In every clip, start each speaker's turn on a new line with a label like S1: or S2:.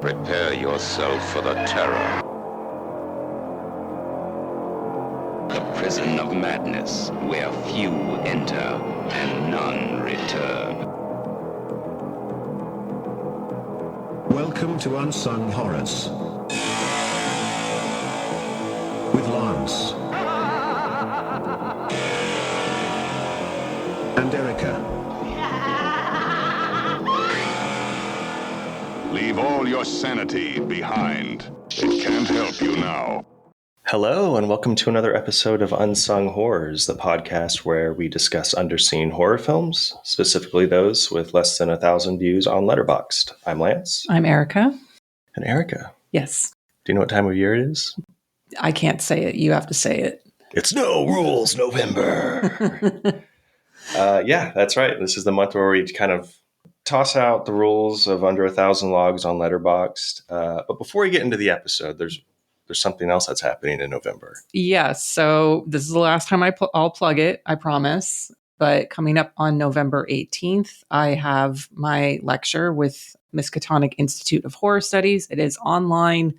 S1: Prepare yourself for the terror. The prison of madness, where few enter and none return.
S2: Welcome to Unsung Horrors. With Lance. And Erica.
S3: Leave all your sanity behind. It can't help you now.
S4: Hello, and welcome to another episode of Unsung Horrors, the podcast where we discuss underseen horror films, specifically those with less than 1,000 views on Letterboxd. I'm Lance.
S5: I'm Erica.
S4: And Erica.
S5: Yes.
S4: Do you know what time of year it is?
S5: I can't say it. You have to say it.
S4: It's No Rules November. Yeah, that's right. This is the month where we kind of toss out the rules of under 1,000 logs on Letterboxd. But before we get into the episode, there's something else that's happening in November.
S5: Yes. So this is the last time I'll plug it, I promise. But coming up on November 18th, I have my lecture with Miskatonic Institute of Horror Studies. It is online.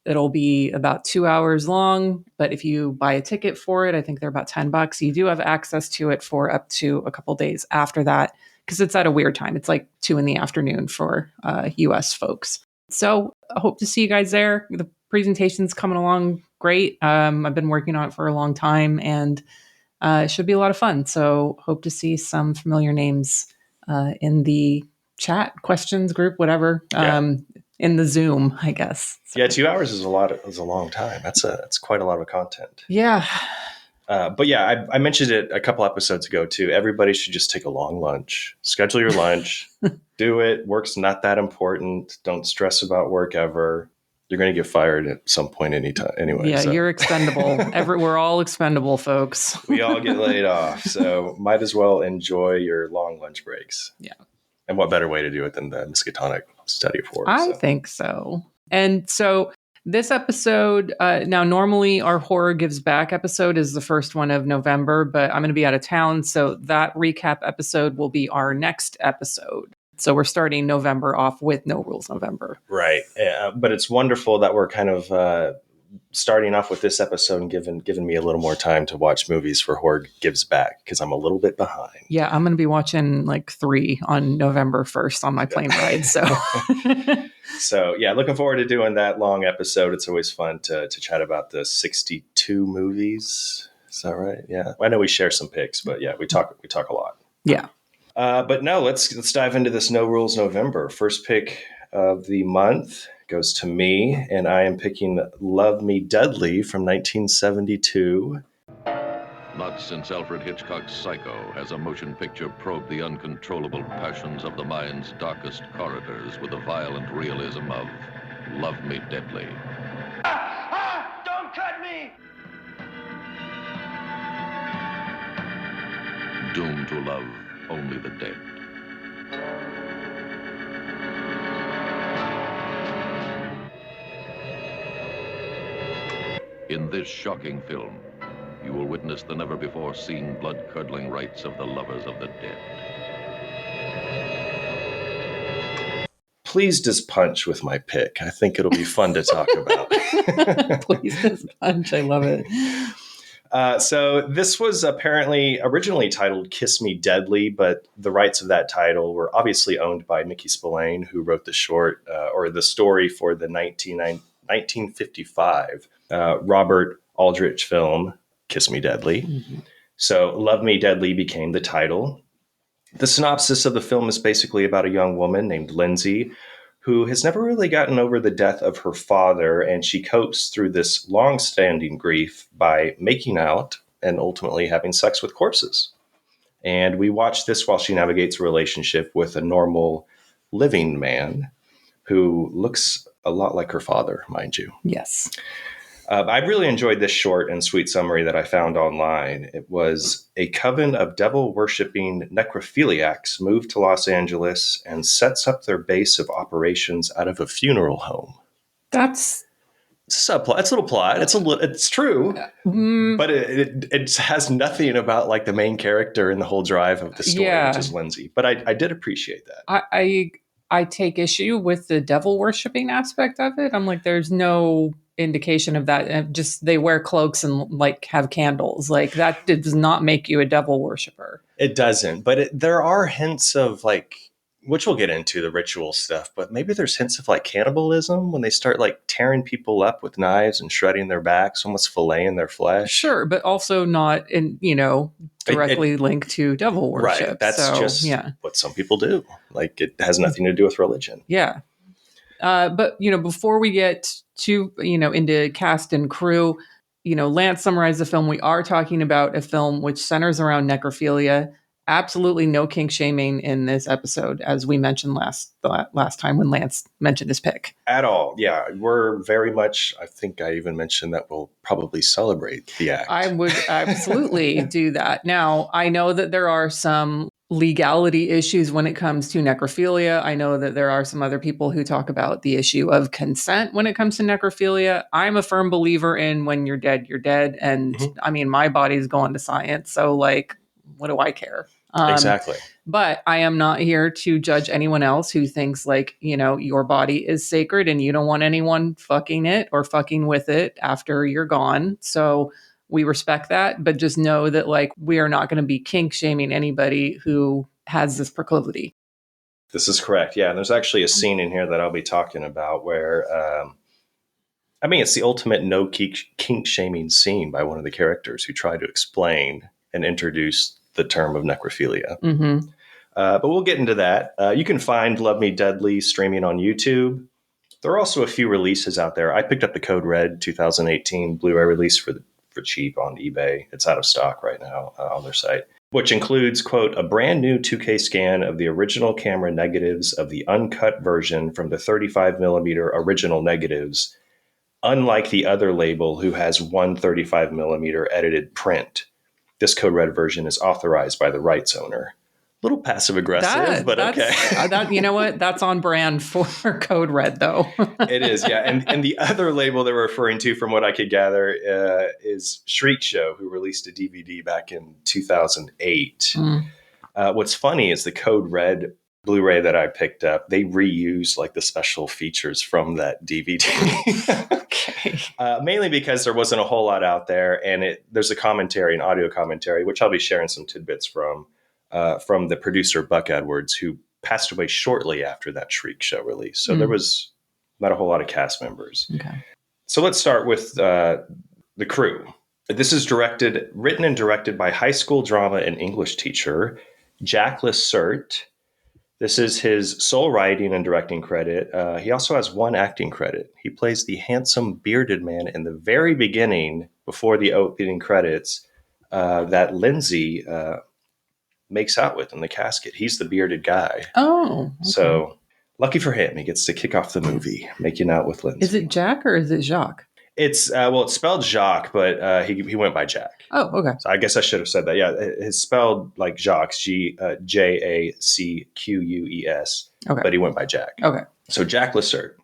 S5: It'll be about 2 hours long. But if you buy a ticket for it, I think they're about $10. You do have access to it for up to a couple days after that, because it's at a weird time. It's like 2 p.m. for US folks. So I hope to see you guys there. The presentation's coming along great. I've been working on it for a long time, and it should be a lot of fun. So hope to see some familiar names in the chat, questions group, whatever, in the Zoom, I guess. So.
S4: Yeah, 2 hours is a long time. That's quite a lot of content.
S5: Yeah.
S4: But yeah, I mentioned it a couple episodes ago too. Everybody should just take a long lunch. Schedule your lunch. Do it. Work's not that important. Don't stress about work ever. You're going to get fired at some point anytime anyway.
S5: Yeah,
S4: so.
S5: You're expendable. We're all expendable, folks.
S4: We all get laid off. So might as well enjoy your long lunch breaks.
S5: Yeah.
S4: And what better way to do it than the Miskatonic study of horror?
S5: I think so. And so this episode, now normally our Horror Gives Back episode is the first one of November, but I'm going to be out of town. So that recap episode will be our next episode. So we're starting November off with No Rules November.
S4: Right. But it's wonderful that we're kind of starting off with this episode and giving me a little more time to watch movies for Horror Gives Back, because I'm a little bit behind.
S5: Yeah, I'm going to be watching like 3 on November 1st on my plane ride. So,
S4: so yeah, looking forward to doing that long episode. It's always fun to chat about the 62 movies. Is that right? Yeah. I know we share some picks, but yeah, we talk a lot.
S5: Yeah.
S4: But no, let's dive into this No Rules November. First pick of the month goes to me, and I am picking Love Me Deadly from 1972.
S6: Not since Alfred Hitchcock's Psycho has a motion picture probed the uncontrollable passions of the mind's darkest corridors with the violent realism of Love Me Deadly.
S7: Don't cut me!
S6: Doomed to love only the dead. In this shocking film, you will witness the never-before-seen blood-curdling rites of the lovers of the dead.
S4: Please just punch with my pick. I think it'll be fun to talk about.
S5: Please just punch. I love it.
S4: So this was apparently originally titled Kiss Me Deadly, but the rights of that title were obviously owned by Mickey Spillane, who wrote the short or the story for the 1955 Robert Aldrich film, Kiss Me Deadly. Mm-hmm. So Love Me Deadly became the title. The synopsis of the film is basically about a young woman named Lindsay who has never really gotten over the death of her father, and she copes through this long-standing grief by making out and ultimately having sex with corpses. And we watch this while she navigates a relationship with a normal living man who looks a lot like her father, mind you.
S5: Yes.
S4: I really enjoyed this short and sweet summary that I found online. It was a coven of devil-worshipping necrophiliacs moved to Los Angeles and sets up their base of operations out of a funeral home.
S5: That's
S4: It's a subplot. It's a little plot. It's true, but it has nothing about like the main character and the whole drive of the story, which is Lindsay. But I did appreciate that.
S5: I take issue with the devil worshipping aspect of it. I'm like, there's no indication of that. Just they wear cloaks and like have candles. Like that does not make you a devil worshiper.
S4: It doesn't, but there are hints of like, which we'll get into the ritual stuff, but maybe there's hints of like cannibalism when they start like tearing people up with knives and shredding their backs, almost filleting their flesh.
S5: Sure, but also not directly linked to devil worship.
S4: Right. That's just what some people do. Like it has nothing to do with religion.
S5: Yeah. But before we get to into cast and crew, Lance summarized the film. We are talking about a film which centers around necrophilia. Absolutely no kink shaming in this episode, as we mentioned last time when Lance mentioned his pick.
S4: At all. Yeah. We're very much, I think I even mentioned that we'll probably celebrate the act.
S5: I would absolutely do that. Now, I know that there are some legality issues when it comes to necrophilia. I know that there are some other people who talk about the issue of consent when it comes to necrophilia. I'm a firm believer in when you're dead, you're dead. And I mean, my body's going to science. So like, what do I care?
S4: Exactly.
S5: But I am not here to judge anyone else who thinks like, your body is sacred and you don't want anyone fucking it or fucking with it after you're gone. So we respect that, but just know that like we are not going to be kink shaming anybody who has this proclivity.
S4: This is correct. Yeah. And there's actually a scene in here that I'll be talking about where, it's the ultimate no kink shaming scene by one of the characters who tried to explain and introduce the term of necrophilia.
S5: Mm-hmm.
S4: But we'll get into that. You can find Love Me Deadly streaming on YouTube. There are also a few releases out there. I picked up the Code Red 2018 Blu-ray release for cheap on eBay. It's out of stock right now on their site, which includes, quote, a brand new 2K scan of the original camera negatives of the uncut version from the 35 millimeter original negatives, unlike the other label who has one 35 millimeter edited print. This Code Red version is authorized by the rights owner. A little passive aggressive, but okay.
S5: You know what? That's on brand for Code Red, though.
S4: It is, yeah. And the other label they're referring to, from what I could gather, is Shriek Show, who released a DVD back in 2008. What's funny is the Code Red Blu-ray that I picked up, they reused like the special features from that DVD.
S5: Okay.
S4: Mainly because there wasn't a whole lot out there, and there's a commentary, an audio commentary, which I'll be sharing some tidbits from the producer Buck Edwards, who passed away shortly after that Shriek Show release. So there was not a whole lot of cast members.
S5: Okay.
S4: So let's start with the crew. This is written and directed by high school drama and English teacher Jack Lacerte. This is his sole writing and directing credit. He also has one acting credit. He plays the handsome bearded man in the very beginning, before the opening credits, that Lindsay makes out with in the casket. He's the bearded guy.
S5: Oh. Okay.
S4: So lucky for him, he gets to kick off the movie, making out with Lindsay.
S5: Is it Jack or is it Jacques?
S4: It's it's spelled Jacques, but he went by Jack.
S5: Oh, okay.
S4: So I guess I should have said that. Yeah, it's spelled like Jacques, Jacqueus.
S5: Okay.
S4: But he went by Jack.
S5: Okay.
S4: So Jack Lacerte.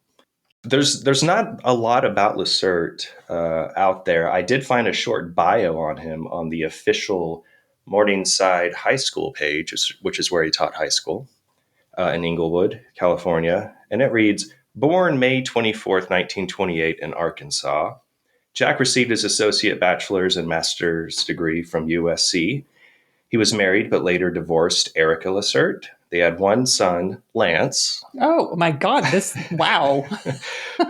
S4: There's not a lot about Lacerte out there. I did find a short bio on him on the official Morningside High School page, which is where he taught high school in Inglewood, California. And it reads, born May 24th, 1928 in Arkansas, Jack received his associate bachelor's and master's degree from USC. He was married but later divorced Erica Lacerte. They had one son, Lance.
S5: Oh, my God. Wow.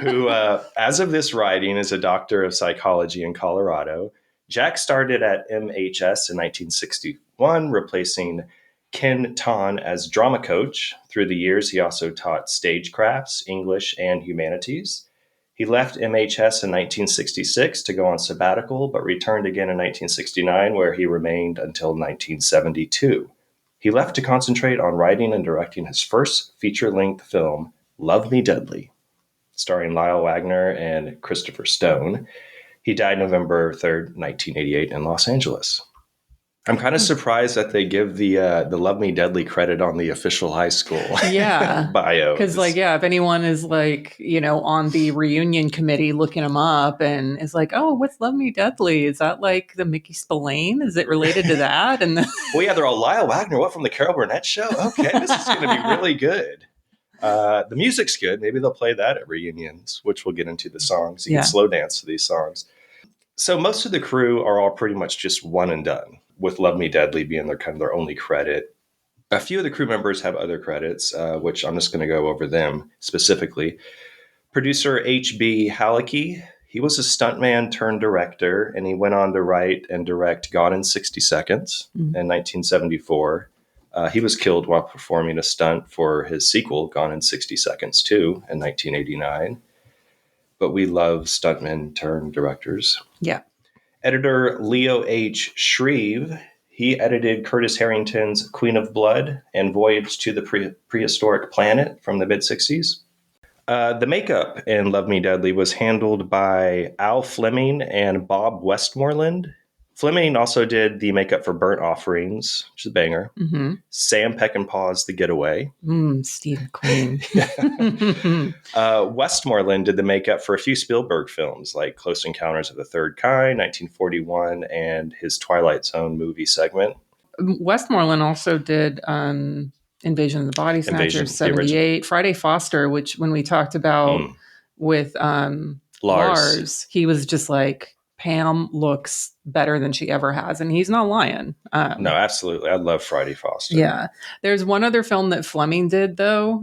S4: Who, as of this writing, is a doctor of psychology in Colorado. Jack started at MHS in 1961, replacing Ken Ton as drama coach. Through the years, he also taught stagecrafts, English, and humanities. He left MHS in 1966 to go on sabbatical, but returned again in 1969, where he remained until 1972. He left to concentrate on writing and directing his first feature-length film, Love Me Deadly, starring Lyle Wagner and Christopher Stone. He died November 3rd, 1988 in Los Angeles. I'm kind of surprised that they give the Love Me Deadly credit on the official high school bio.
S5: Because if anyone is on the reunion committee looking them up and is like, oh, what's Love Me Deadly? Is that like the Mickey Spillane? Is it related to that? And
S4: well, yeah, they're all Lyle Wagner. What, from the Carol Burnett show? Okay, this is going to be really good. The music's good. Maybe they'll play that at reunions, which we'll get into the songs. You
S5: Yeah.
S4: can slow dance to these songs. So most of the crew are all pretty much just one and done, with Love Me Deadly being their only credit. A few of the crew members have other credits, which I'm just going to go over them specifically. Producer H.B. Halicki, he was a stuntman turned director, and he went on to write and direct Gone in 60 Seconds in 1974. He was killed while performing a stunt for his sequel, Gone in 60 Seconds 2, in 1989. But we love stuntmen turned directors.
S5: Yeah.
S4: Editor Leo H. Shreve, he edited Curtis Harrington's Queen of Blood and Voyage to the Prehistoric Planet from the mid-60s. The makeup in Love Me Deadly was handled by Al Fleming and Bob Westmoreland. Fleming also did the makeup for Burnt Offerings, which is a banger.
S5: Mm-hmm.
S4: Sam Peckinpah's The Getaway.
S5: Steve McQueen.
S4: Westmoreland did the makeup for a few Spielberg films like Close Encounters of the Third Kind, 1941, and his Twilight Zone movie segment.
S5: Westmoreland also did Invasion of the Body Snatchers, 78. Friday Foster, which when we talked about with Lars, he was just like, Pam looks better than she ever has. And he's not lying.
S4: No, absolutely. I love Friday Foster.
S5: Yeah. There's one other film that Fleming did, though,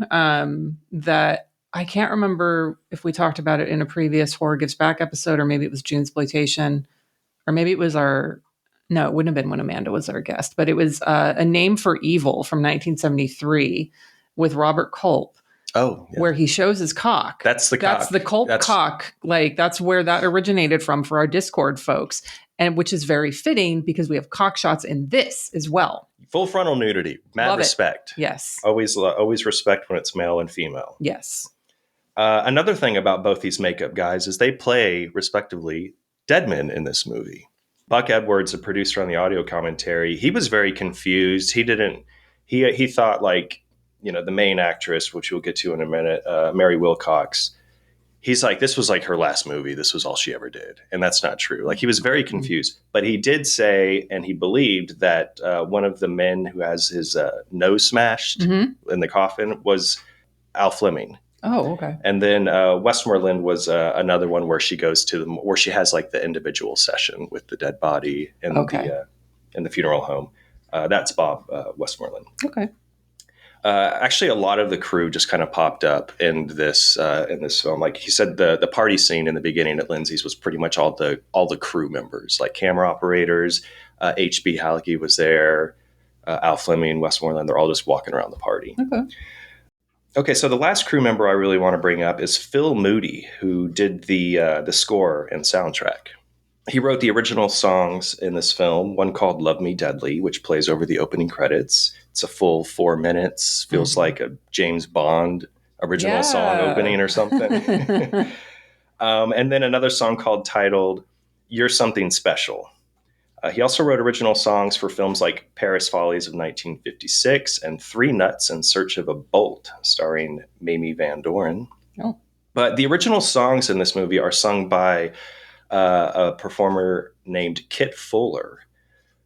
S5: that I can't remember if we talked about it in a previous Horror Gives Back episode, or maybe it was Junesploitation, or maybe it was no, it wouldn't have been when Amanda was our guest, but it was A Name for Evil from 1973 with Robert Culp.
S4: Oh, yeah.
S5: Where he shows his cock.
S4: That's the cock.
S5: That's the Culp cock. Like, that's where that originated from for our Discord folks. And which is very fitting because we have cock shots in this as well.
S4: Full frontal nudity. Mad
S5: Love
S4: respect.
S5: It. Yes.
S4: Always respect when it's male and female.
S5: Yes.
S4: Another thing about both these makeup guys is they play, respectively, dead men in this movie. Buck Edwards, a producer on the audio commentary, he was very confused. He thought, like, the main actress, which we'll get to in a minute, Mary Wilcox, he's like, this was like her last movie. This was all she ever did. And that's not true. Like, he was very confused. But he did say, and he believed that one of the men who has his nose smashed in the coffin was Al Fleming.
S5: Oh, okay.
S4: And then Westmoreland was another one where she goes to where she has like the individual session with the dead body in the funeral home. That's Bob Westmoreland.
S5: Okay.
S4: Actually, a lot of the crew just kind of popped up in this film. Like he said, the party scene in the beginning at Lindsay's was pretty much all the crew members, like camera operators. H.B. Halicki was there. Al Fleming, Westmoreland. They're all just walking around the party. Okay, so the last crew member I really want to bring up is Phil Moody, who did the score and soundtrack. He wrote the original songs in this film, one called Love Me Deadly, which plays over the opening credits. It's a full 4 minutes. Feels like a James Bond original song opening or something. And then another song titled You're Something Special. He also wrote original songs for films like Paris Follies of 1956 and Three Nuts in Search of a Bolt, starring Mamie Van Doren.
S5: Oh.
S4: But the original songs in this movie are sung by a performer named Kit Fuller,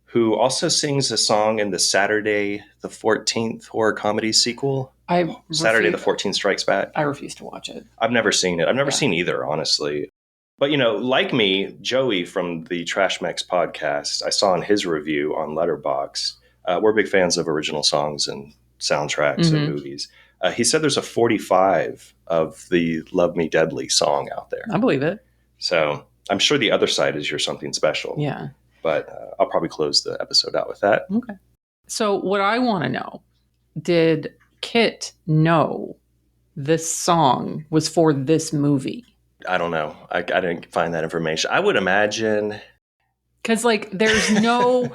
S4: who also sings a song in the Saturday the 14th horror comedy sequel. Saturday the 14th Strikes Back.
S5: I refuse to watch it.
S4: I've never seen it. I've never seen either, honestly. But, like me, Joey from the Trash Mex podcast, I saw in his review on Letterboxd, we're big fans of original songs and soundtracks and movies. He said there's a 45 of the Love Me Deadly song out there.
S5: I believe it.
S4: So I'm sure the other side is You're Something Special.
S5: Yeah.
S4: But I'll probably close the episode out with that.
S5: Okay. So what I want to know, did Kit know this song was for this movie?
S4: I don't know. I didn't find that information. I would imagine.
S5: Because, like, there's no...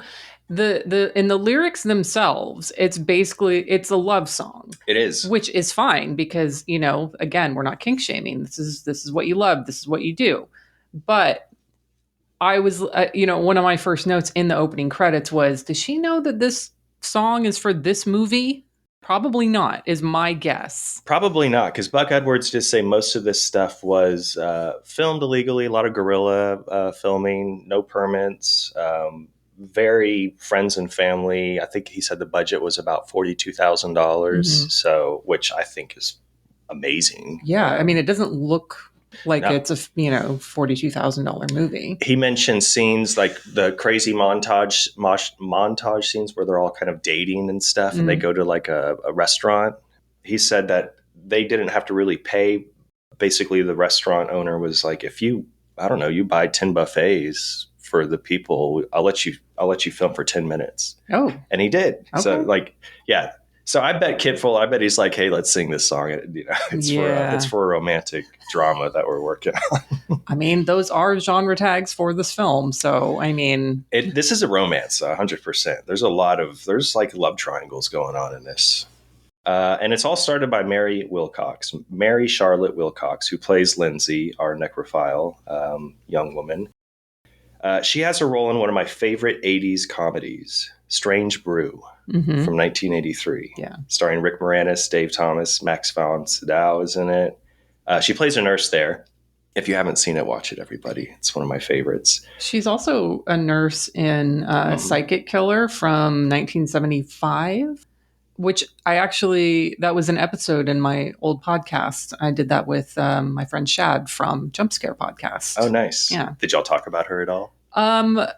S5: in the lyrics themselves, it's a love song.
S4: It is.
S5: Which is fine because, again, we're not kink shaming. This is what you love. This is what you do. But I was, one of my first notes in the opening credits was, does she know that this song is for this movie? Probably not, is my guess.
S4: Probably not, because Buck Edwards did say most of this stuff was filmed illegally, a lot of guerrilla filming, no permits, very friends and family. I think he said the budget was about $42,000, so which I think is amazing.
S5: Yeah, I mean, it doesn't look like
S4: No.
S5: it's a $42,000 movie.
S4: He mentioned scenes like the crazy montage scenes where they're all kind of dating and stuff, and they go to like a restaurant. He said that they didn't have to really pay. Basically, the restaurant owner was like, if you, I don't know, you buy 10 buffets for the people, I'll let you film for 10 minutes.
S5: Oh,
S4: And he did.
S5: Okay.
S4: So like, yeah. So I bet Kitful, I bet he's like, hey, let's sing this song. It's for a romantic drama that we're working on.
S5: I mean, those are genre tags for this film. So, I mean,
S4: This is a romance, 100%. There's like love triangles going on in this. And it's all started by Mary Charlotte Wilcox, who plays Lindsay, our necrophile young woman. She has a role in one of my favorite 80s comedies, Strange Brew, from 1983.
S5: Yeah.
S4: Starring Rick Moranis, Dave Thomas, Max von Sydow is in it. She plays a nurse there. If you haven't seen it, watch it, everybody. It's one of my favorites.
S5: She's also a nurse in Psychic Killer from 1975, which that was an episode in my old podcast. I did that with my friend Shad from Jump Scare Podcast.
S4: Oh, nice.
S5: Yeah.
S4: Did y'all talk about her at all?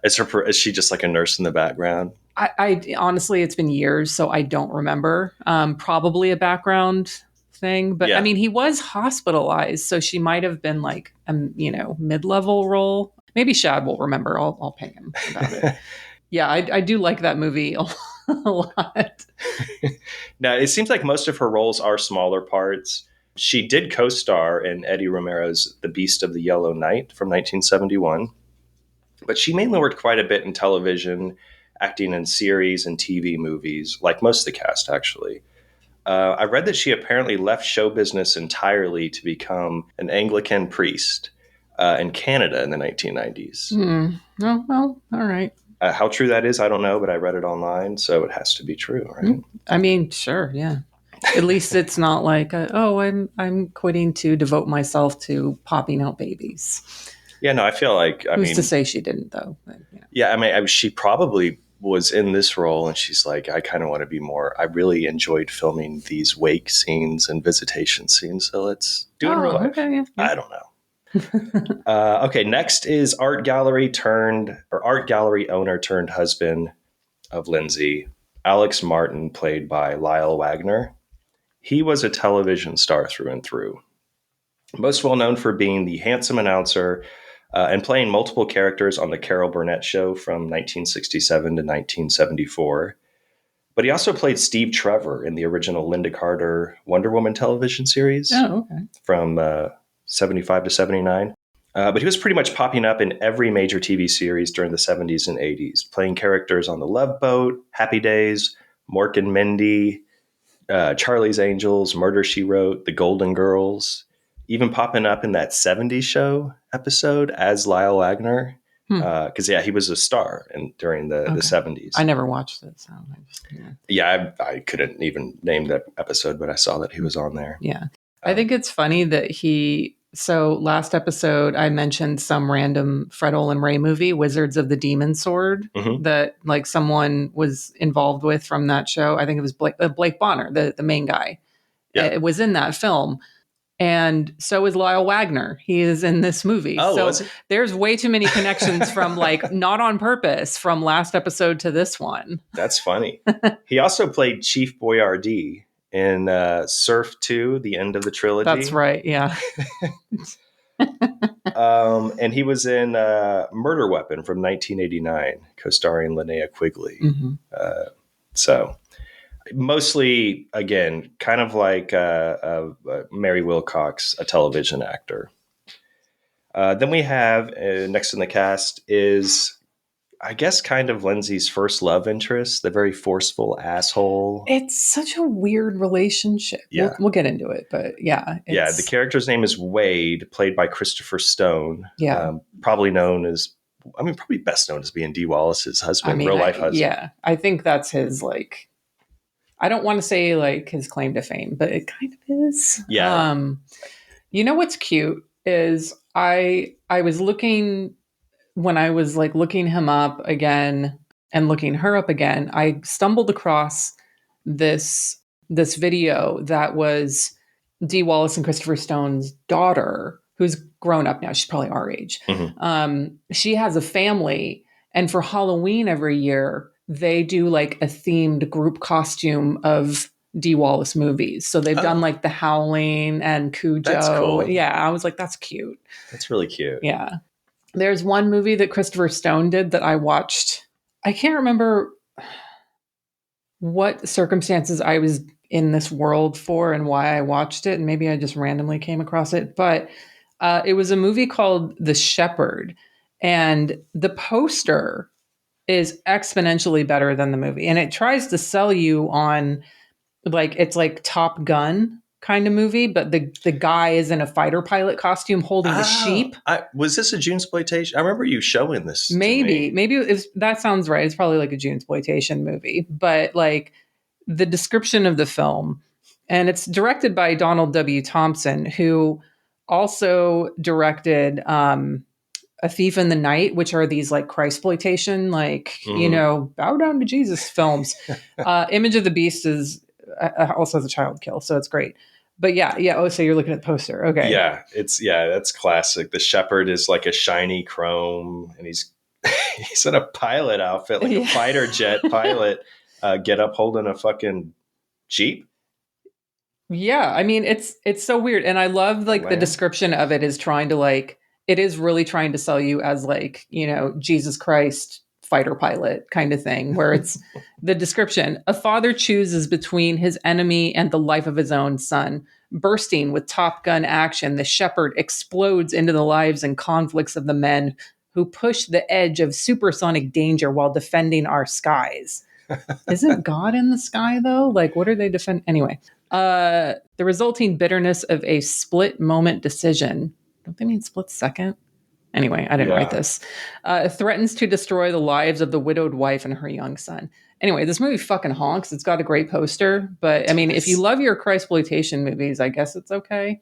S4: Is she just like a nurse in the background?
S5: I honestly, it's been years, so I don't remember. Probably a background thing, but I mean, he was hospitalized, so she might have been like a mid-level role. Maybe Shad will remember. I'll ping him about it. Yeah, I do like that movie a lot.
S4: Now, it seems like most of her roles are smaller parts. She did co-star in Eddie Romero's The Beast of the Yellow Night from 1971, but she mainly worked quite a bit in television, acting in series and TV movies, like most of the cast, actually. I read that she apparently left show business entirely to become an Anglican priest in Canada in the 1990s.
S5: Oh, well, all right.
S4: How true that is, I don't know, but I read it online, so it has to be true, right?
S5: I mean, sure, yeah. At least it's not like, I'm quitting to devote myself to popping out babies.
S4: Yeah, no, I feel like,
S5: Who's to say she didn't, though? But,
S4: Yeah, I mean, she probably was in this role, and she's like, I kind of want to be more. I really enjoyed filming these wake scenes and visitation scenes, so let's do it in real life.
S5: Okay, yeah.
S4: I don't know. Okay, next is art gallery owner turned husband of Lindsay, Alex Martin, played by Lyle Wagner. He was a television star through and through. Most well known for being the handsome announcer and playing multiple characters on the Carol Burnett Show from 1967 to 1974. But he also played Steve Trevor in the original Linda Carter Wonder Woman television series from 75 to 79. But he was pretty much popping up in every major TV series during the 70s and 80s, playing characters on The Love Boat, Happy Days, Mork and Mindy, Charlie's Angels, Murder, She Wrote, The Golden Girls, even popping up in that 70s show episode as Lyle Wagner. Because, he was a star during the 70s.
S5: I never watched it. So
S4: I couldn't even name that episode, but I saw that he was on there.
S5: Yeah. I think it's funny that so last episode, I mentioned some random Fred Olen Ray movie, Wizards of the Demon Sword, that like someone was involved with from that show. I think it was Blake Bonner, the main guy.
S4: Yeah.
S5: It was in that film. And so is Lyle Wagner. He is in this movie.
S4: Oh,
S5: so
S4: was it?
S5: There's way too many connections from like not on purpose from last episode to this one.
S4: That's funny. He also played Chief Boyardee in Surf 2, the end of the trilogy.
S5: That's right. Yeah.
S4: And he was in Murder Weapon from 1989, co-starring Linnea Quigley. So mostly, again, kind of like Mary Wilcox, a television actor. Then we have, next in the cast is, I guess, kind of Lindsay's first love interest, the very forceful asshole.
S5: It's such a weirard relationship.
S4: Yeah.
S5: We'll get into it, but yeah.
S4: The character's name is Wade, played by Christopher Stone.
S5: Yeah.
S4: Probably best known as being Dee Wallace's husband, real life husband.
S5: Yeah. I think that's his, like, I don't want to say like his claim to fame, but it kind of is.
S4: Yeah.
S5: You know what's cute is I was looking when I was like looking him up again and looking her up again, I stumbled across this video that was Dee Wallace and Christopher Stone's daughter, who's grown up now, she's probably our age. She has a family, and for Halloween every year, they do like a themed group costume of Dee Wallace movies. So they've done like The Howling and Cujo.
S4: That's cool.
S5: Yeah, I was like, that's cute.
S4: That's really cute.
S5: Yeah. There's one movie that Christopher Stone did that I watched. I can't remember what circumstances I was in this world for and why I watched it. And maybe I just randomly came across it. But it was a movie called The Shepherd. And the poster is exponentially better than the movie. And it tries to sell you on like, it's like Top Gun kind of movie, but the guy is in a fighter pilot costume holding the sheep.
S4: Was this a Junesploitation? I remember you showing this.
S5: Maybe that sounds right. It's probably like a Junesploitation movie, but like the description of the film, and it's directed by Donald W. Thompson, who also directed A Thief in the Night, which are these like Christploitation, like, bow down to Jesus films. Image of the Beast is also has a child kill, so it's great. But yeah. Oh, so you're looking at the poster. Okay.
S4: Yeah, that's classic. The shepherd is like a shiny chrome, and he's in a pilot outfit, like a fighter jet pilot, get up holding a fucking Jeep.
S5: Yeah, I mean it's so weird, and I love like the description of it is trying to like it is really trying to sell you as like Jesus Christ fighter pilot kind of thing, where it's the description: a father chooses between his enemy and the life of his own son. Bursting with Top Gun action, the shepherd explodes into the lives and conflicts of the men who push the edge of supersonic danger while defending our skies. Isn't God in the sky though? Like, what are they defend? Anyway, the resulting bitterness of a split moment decision. Don't they mean split second? Anyway, I didn't write this. Threatens to destroy the lives of the widowed wife and her young son. Anyway, this movie fucking honks. It's got a great poster, but I mean, if you love your Christploitation movies, I guess it's okay.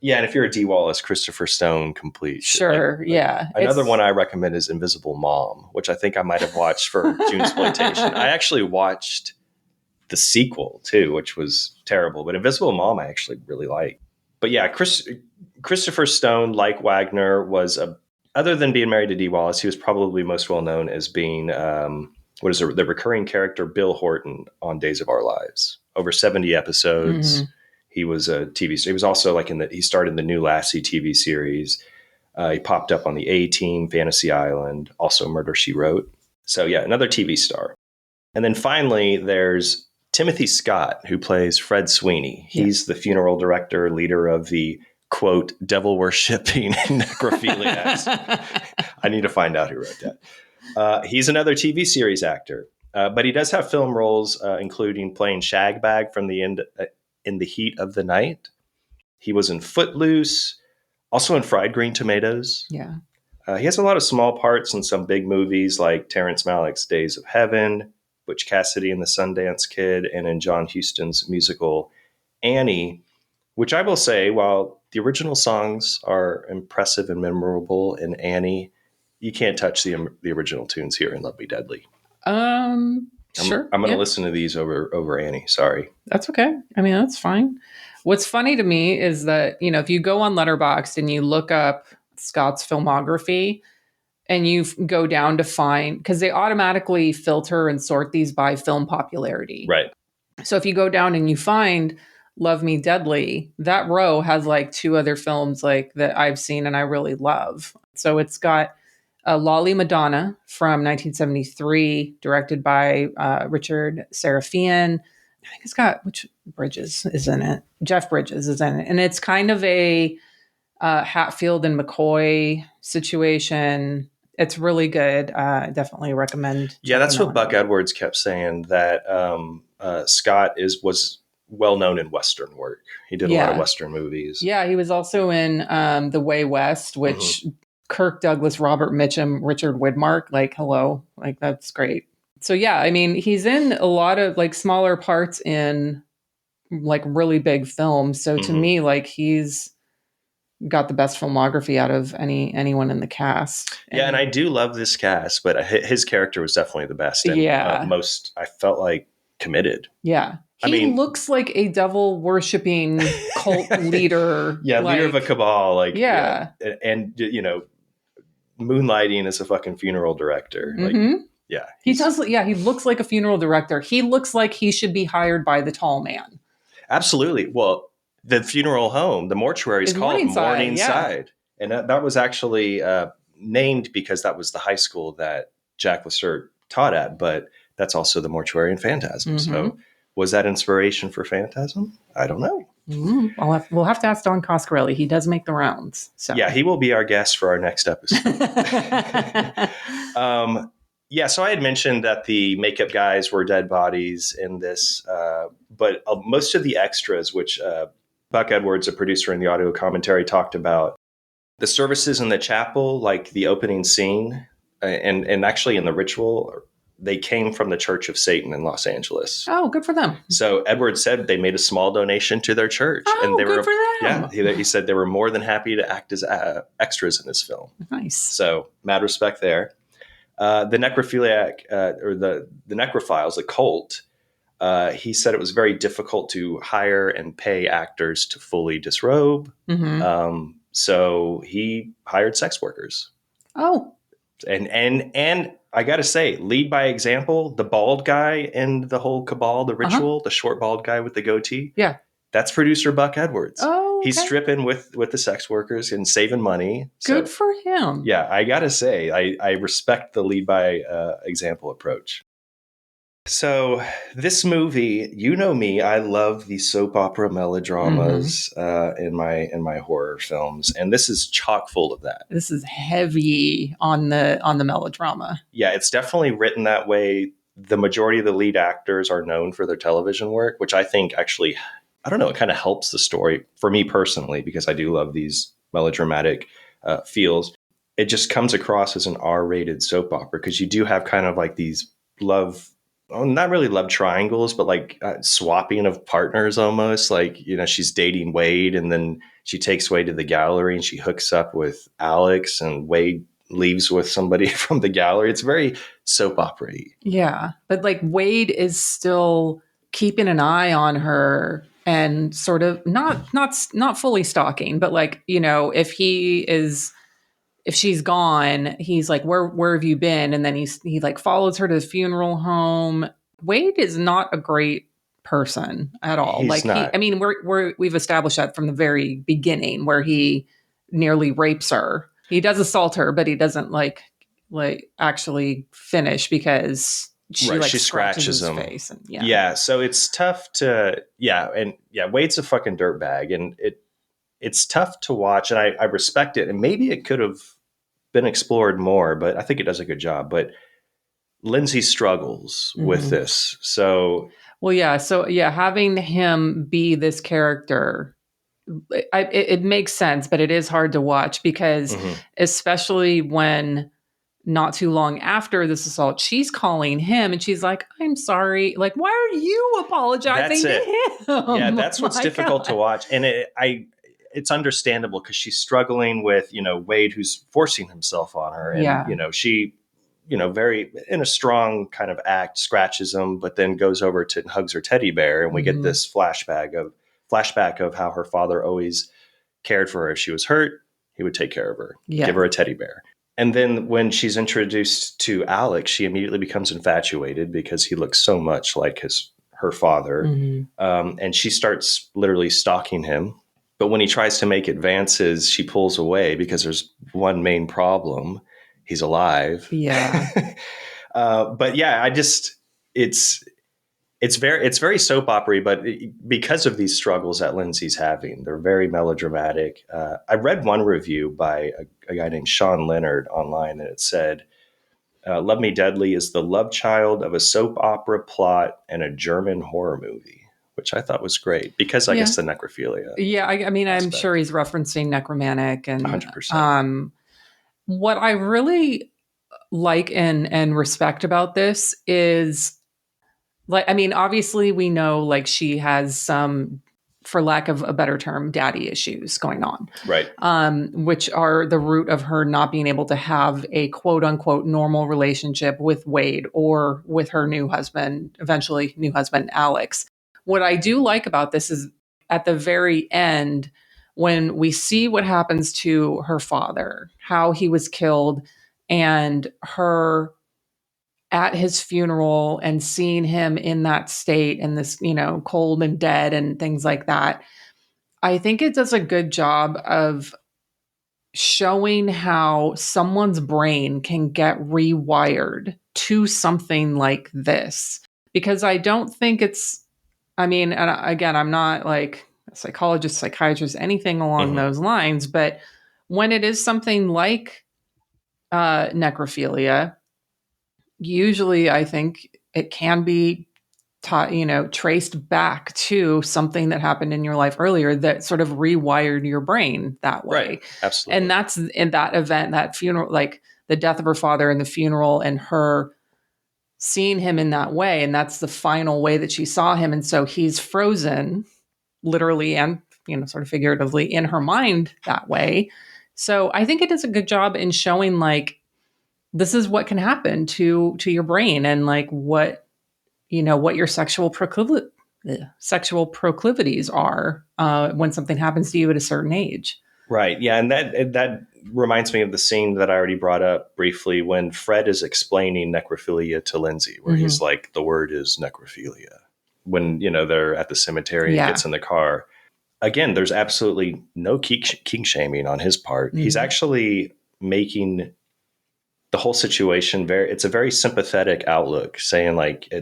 S4: Yeah, and if you're a Dee Wallace, Christopher Stone complete.
S5: Sure, yeah.
S4: Another one I recommend is Invisible Mom, which I think I might have watched for Junesploitation. I actually watched the sequel too, which was terrible, but Invisible Mom I actually really like. But yeah, Christopher Stone, like Wagner, was other than being married to Dee Wallace, he was probably most well known as being the recurring character Bill Horton on Days of Our Lives. Over 70 episodes. Mm-hmm. He was a TV star. He was also like he started the new Lassie TV series. He popped up on the A-Team, Fantasy Island, also Murder, She Wrote. So yeah, another TV star. And then finally, there's Timothy Scott, who plays Fred Sweeney. He's the funeral director, leader of the, quote, devil-worshipping necrophiliacs. I need to find out who wrote that. He's another TV series actor, but he does have film roles, including playing Shagbag from the end In the Heat of the Night. He was in Footloose, also in Fried Green Tomatoes.
S5: Yeah.
S4: He has a lot of small parts in some big movies like Terrence Malick's Days of Heaven, Butch Cassidy and the Sundance Kid, and in John Huston's musical Annie, which I will say, while the original songs are impressive and memorable in Annie, you can't touch the original tunes here in Love Me Deadly.
S5: Sure.
S4: I'm going to listen to these over Annie. Sorry.
S5: That's okay. I mean, that's fine. What's funny to me is that, if you go on Letterboxd and you look up Scott's filmography and you go down to find, because they automatically filter and sort these by film popularity.
S4: Right.
S5: So if you go down and you find Love Me Deadly, that row has like two other films like that I've seen and I really love. So it's got Lolly Madonna from 1973, directed by Richard Serafian. I think it's got, which Bridges is in it? Jeff Bridges is in it. And it's kind of a Hatfield and McCoy situation. It's really good. Definitely recommend.
S4: Yeah, that's what Buck Edwards kept saying, that Scott was well known in Western work. He did a lot of Western movies.
S5: Yeah, he was also in The Way West, which Kirk Douglas, Robert Mitchum, Richard Widmark, like, hello, like, that's great. So yeah, I mean, he's in a lot of like smaller parts in like really big films. So to me, like, he's got the best filmography out of anyone in the cast.
S4: And I do love this cast, but his character was definitely the best. And,
S5: yeah.
S4: I felt like committed.
S5: Yeah. He looks like a devil worshipping cult leader.
S4: Yeah, leader of a cabal. Like,
S5: Yeah.
S4: and moonlighting as a fucking funeral director.
S5: Mm-hmm.
S4: Like, yeah.
S5: He does. Yeah, he looks like a funeral director. He looks like he should be hired by the tall man.
S4: Absolutely. Well, the funeral home, the mortuary is called Morningside. And that was actually named because that was the high school that Jack Lasert taught at, but that's also the mortuary in Phantasm.
S5: Mm-hmm.
S4: So was that inspiration for Phantasm? I don't know.
S5: Mm-hmm. We'll have to ask Don Coscarelli. He does make the rounds. So.
S4: Yeah, he will be our guest for our next episode. Yeah, so I had mentioned that the makeup guys were dead bodies in this, but most of the extras, which Buck Edwards, a producer in the audio commentary, talked about, the services in the chapel, like the opening scene, and actually in the ritual, they came from the Church of Satan in Los Angeles.
S5: Oh, good for them.
S4: So Edwards said they made a small donation to their church.
S5: Oh,
S4: and they
S5: good
S4: were,
S5: for them.
S4: Yeah, he said they were more than happy to act as extras in this film.
S5: Nice.
S4: So mad respect there. The necrophiliac, or the necrophiles, the cult, he said it was very difficult to hire and pay actors to fully disrobe.
S5: Mm-hmm.
S4: So he hired sex workers.
S5: Oh.
S4: And I got to say, lead by example, the bald guy in the whole cabal, the ritual, the short bald guy with the goatee.
S5: Yeah.
S4: That's producer Buck Edwards.
S5: Oh, okay.
S4: He's stripping with the sex workers and saving money.
S5: Good for him.
S4: Yeah, I got to say, I respect the lead by example approach. So this movie, you know me, I love the soap opera melodramas in my horror films, and this is chock full of that.
S5: This is heavy on the melodrama.
S4: Yeah, it's definitely written that way. The majority of the lead actors are known for their television work, which I think actually, I don't know, it kind of helps the story for me personally, because I do love these melodramatic feels. It just comes across as an R-rated soap opera because you do have kind of like these not really love triangles, but like swapping of partners almost. Like, she's dating Wade and then she takes Wade to the gallery and she hooks up with Alex and Wade leaves with somebody from the gallery. It's very soap opera-y.
S5: Yeah. But like Wade is still keeping an eye on her and sort of not fully stalking, but like, if she's gone, he's like, where have you been? And then he like follows her to the funeral home. Wade is not a great person at all.
S4: He's not.
S5: We've established that from the very beginning, where he nearly rapes her. He does assault her, but he doesn't like actually finish because she scratches his
S4: him.
S5: face. And,
S4: yeah. So it's tough to, Wade's a fucking dirtbag, and it's tough to watch, and I respect it. And maybe it could have been explored more, but I think it does a good job. But Lindsay struggles with this. So,
S5: having him be this character, it makes sense, but it is hard to watch because especially when not too long after this assault, she's calling him and she's like, I'm sorry. Like, why are you apologizing to him?
S4: Yeah, that's what's difficult to watch. And it's understandable because she's struggling with, Wade, who's forcing himself on her. And, she, very in a strong kind of act, scratches him, but then goes over to and hugs her teddy bear. And we get this flashback of how her father always cared for her. If she was hurt, he would take care of her, give her a teddy bear. And then when she's introduced to Alex, she immediately becomes infatuated because he looks so much like her father. And she starts literally stalking him. But when he tries to make advances, she pulls away because there's one main problem. He's alive.
S5: Yeah.
S4: But yeah, it's very soap opera-y, but because of these struggles that Lindsay's having, they're very melodramatic. I read one review by a guy named Sean Leonard online, and it said, Love Me Deadly is the love child of a soap opera plot and a German horror movie, which I thought was great because I guess the necrophilia.
S5: Yeah, I'm sure he's referencing necromantic and
S4: 100%.
S5: What I really like and respect about this is, obviously we know like she has some, for lack of a better term, daddy issues going on.
S4: Right.
S5: Which are the root of her not being able to have a quote unquote normal relationship with Wade or with her eventually new husband, Alex. what I do like about this is at the very end, when we see what happens to her father, how he was killed, and her at his funeral and seeing him in that state and this, cold and dead and things like that. I think it does a good job of showing how someone's brain can get rewired to something like this. Because I don't think and again, I'm not like a psychologist, psychiatrist, anything along those lines, but when it is something like necrophilia, usually I think it can be traced back to something that happened in your life earlier that sort of rewired your brain that way.
S4: Right. Absolutely.
S5: And that's in that event, that funeral, like the death of her father and the funeral and her seeing him in that way. And that's the final way that she saw him. And so he's frozen literally and, sort of figuratively in her mind that way. So I think it does a good job in showing like, this is what can happen to your brain and like what your sexual proclivities are when something happens to you at a certain age.
S4: Right. Yeah. And that reminds me of the scene that I already brought up briefly when Fred is explaining necrophilia to Lindsay, where he's like, the word is necrophilia. When, they're at the cemetery and gets in the car. Again, there's absolutely no king shaming on his part. He's actually making the whole situation it's a very sympathetic outlook, saying like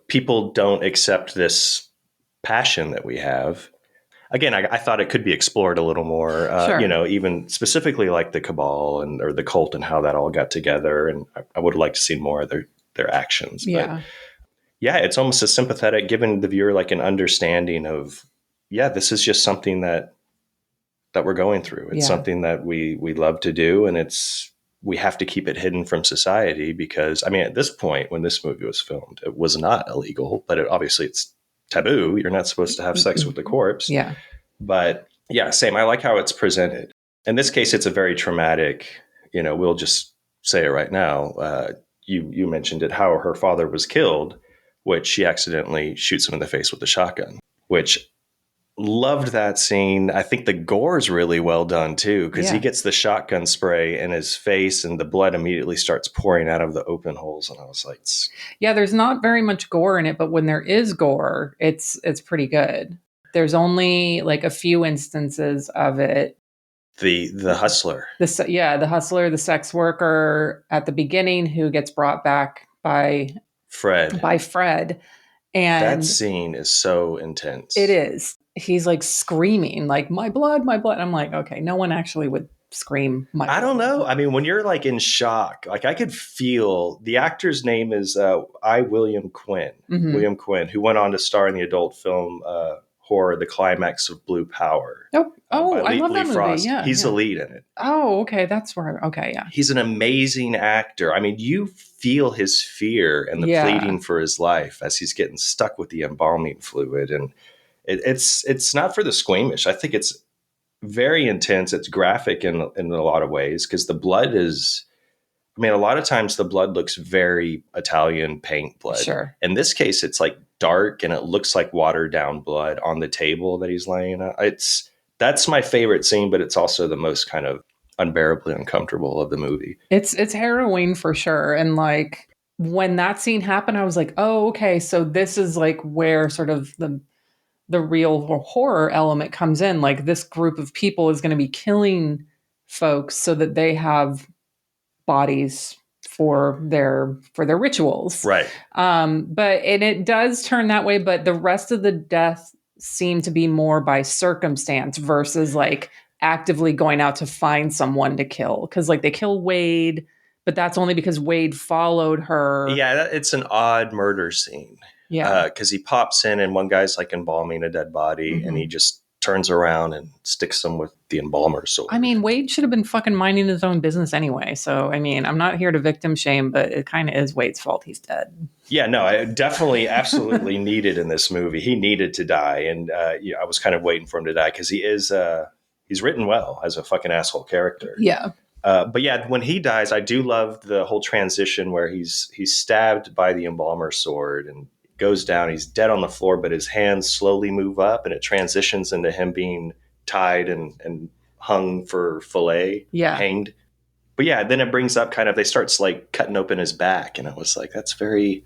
S4: people don't accept this passion that we have. Again, I thought it could be explored a little more,
S5: Sure.
S4: Even specifically like the cabal or the cult and how that all got together. And I would have liked to see more of their actions.
S5: Yeah.
S4: But yeah, it's almost as sympathetic, giving the viewer like an understanding of, this is just something that we're going through. It's something that we love to do. And we have to keep it hidden from society because, at this point, when this movie was filmed, it was not illegal, but obviously it's taboo. You're not supposed to have sex with the corpse.
S5: Yeah.
S4: But yeah, same. I like how it's presented. In this case, it's a very traumatic, we'll just say it right now. You mentioned it, how her father was killed, which she accidentally shoots him in the face with a shotgun, which loved that scene. I think the gore is really well done too, because he gets the shotgun spray in his face and the blood immediately starts pouring out of the open holes. And I was like,
S5: there's not very much gore in it, but when there is gore, it's pretty good. There's only like a few instances of it.
S4: The hustler.
S5: The hustler, the sex worker at the beginning who gets brought back by
S4: Fred.
S5: And
S4: that scene is so intense.
S5: It is. He's like screaming, like, my blood, my blood. I'm like, okay, no one actually would scream my blood.
S4: I don't know. When you're like in shock, like I could feel the actor's name is William Quinn. William Quinn, who went on to star in the adult film horror, The Climax of Blue Power.
S5: I love that movie.
S4: Frost.
S5: Yeah,
S4: he's the lead in it.
S5: Oh, okay. That's where, yeah.
S4: He's an amazing actor. You feel his fear and the pleading for his life as he's getting stuck with the embalming fluid. And it's not for the squeamish. I think it's very intense. It's graphic in a lot of ways because the blood is, a lot of times the blood looks very Italian paint blood.
S5: Sure.
S4: In this case, it's like dark and it looks like watered down blood on the table that he's laying on. That's my favorite scene, but it's also the most kind of unbearably uncomfortable of the movie.
S5: It's harrowing for sure. And like when that scene happened, I was like, oh, okay. So this is like where sort of the real horror element comes in. Like this group of people is going to be killing folks so that they have bodies for their rituals.
S4: Right.
S5: But it does turn that way, but the rest of the death seem to be more by circumstance versus like actively going out to find someone to kill. Cause like they kill Wade, but that's only because Wade followed her.
S4: Yeah. It's an odd murder scene.
S5: Yeah.
S4: Cause he pops in and one guy's like embalming a dead body and he just turns around and sticks them with the embalmer sword.
S5: Wade should have been fucking minding his own business anyway. So, I'm not here to victim shame, but it kind of is Wade's fault he's dead.
S4: Yeah, no, I definitely, absolutely needed in this movie. He needed to die. And I was kind of waiting for him to die because he's written well as a fucking asshole character.
S5: Yeah.
S4: But yeah, when he dies, I do love the whole transition where he's stabbed by the embalmer sword and goes down. He's dead on the floor, but his hands slowly move up, and it transitions into him being tied and hung for fillet, hanged. But yeah, then it brings up kind of, they start like cutting open his back, and it was like, that's very.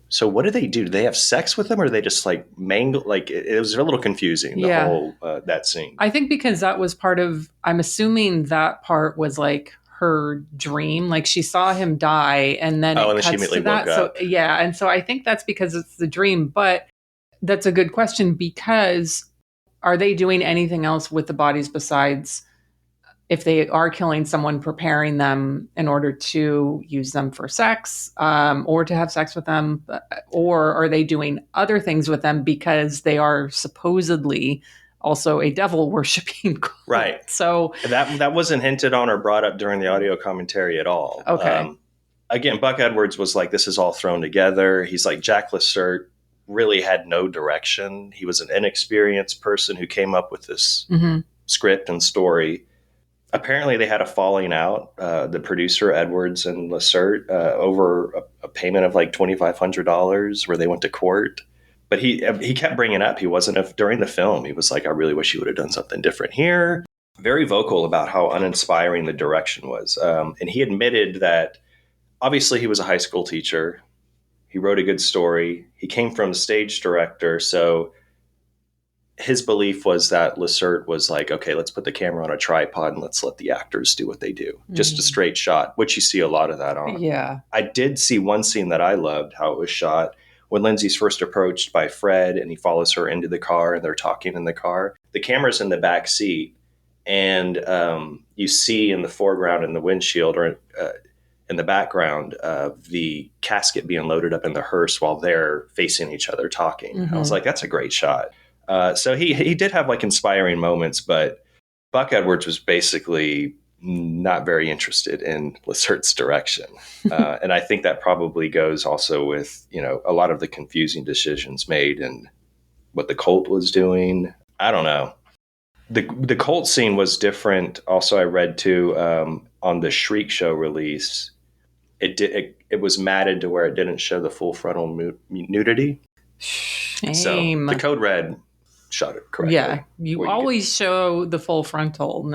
S4: So what do they do? Do they have sex with him, or do they just like mangle? Like it was a little confusing, the whole that scene.
S5: I think because that was part of, I'm assuming that part was like her dream. Like she saw him die, and then
S4: and then she immediately woke up.
S5: So yeah, and so I think that's because it's the dream. But that's a good question, because are they doing anything else with the bodies besides, if they are killing someone, preparing them in order to use them for sex, or to have sex with them, or are they doing other things with them because they are supposedly also a devil worshipping cult?
S4: Right.
S5: So
S4: that wasn't hinted on or brought up during the audio commentary at all.
S5: Okay.
S4: Again, Buck Edwards was like, this is all thrown together. He's like, Jack Lacerte really had no direction. He was an inexperienced person who came up with this script and story. Apparently, they had a falling out, the producer, Edwards and Lacerte, over a payment of like $2,500 where they went to court. But he kept bringing up, he wasn't, during the film, he was like, I really wish you would have done something different here. Very vocal about how uninspiring the direction was. And he admitted that obviously he was a high school teacher. He wrote a good story. He came from a stage director, so his belief was that Lacerte was like, okay, let's put the camera on a tripod and let's let the actors do what they do. Just a straight shot, which you see a lot of that on.
S5: Yeah.
S4: I did see one scene that I loved, how it was shot, when Lindsay's first approached by Fred and he follows her into the car and they're talking in the car. The camera's in the back seat, and you see in the foreground in the windshield, or in the background, the casket being loaded up in the hearse while they're facing each other talking. I was like, that's a great shot. So he did have like inspiring moments, but Buck Edwards was basically not very interested in Lacerte's direction. And I think that probably goes also with, a lot of the confusing decisions made and what the cult was doing. I don't know. The cult scene was different. Also, I read too, on the Shriek Show release, it was matted to where it didn't show the full frontal nudity.
S5: Shame.
S4: So the Code Red shot it correctly.
S5: Yeah, you always show the full frontal,